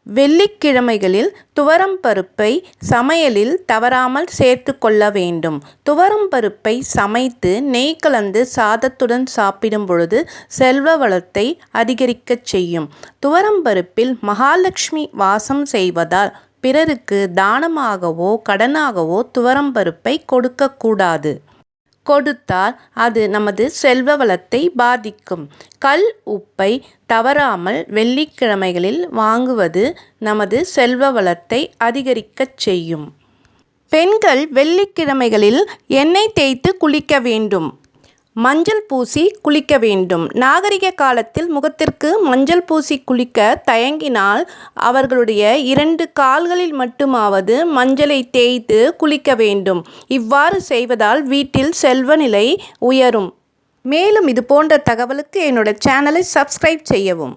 வெள்ளிக்கிழமைகளில் துவரம் பருப்பை சமையலில் தவறாமல் சேர்த்து கொள்ள வேண்டும். துவரம் பருப்பை சமைத்து நெய் கலந்து சாதத்துடன் சாப்பிடும் பொழுது செல்வ வளத்தை அதிகரிக்கச் செய்யும். துவரம் பருப்பில் மகாலட்சுமி வாசம் செய்வதால் பிறருக்கு தானமாகவோ கடனாகவோ துவரம் பருப்பை கொடுக்கக்கூடாது. கொடுத்தால் அது நமது செல்வ வளத்தை பாதிக்கும். கல் உப்பை தவறாமல் வெள்ளிக்கிழமைகளில் வாங்குவது நமது செல்வ வளத்தை அதிகரிக்கச் செய்யும். பெண்கள் வெள்ளிக்கிழமைகளில் எண்ணெய் தேய்த்து குளிக்க வேண்டும். மஞ்சள் பூசி குளிக்க வேண்டும். நாகரிக காலத்தில் முகத்திற்கு மஞ்சள் பூசி குளிக்க தயங்கினால் அவர்களுடைய 2 கால்களில் மட்டுமாவது மஞ்சளை தேய்த்து குளிக்க வேண்டும். இவ்வாறு செய்வதால் வீட்டில் செல்வ நிலை உயரும். மேலும் இது போன்ற தகவலுக்கு என்னோட சேனலை சப்ஸ்கிரைப் செய்யவும்.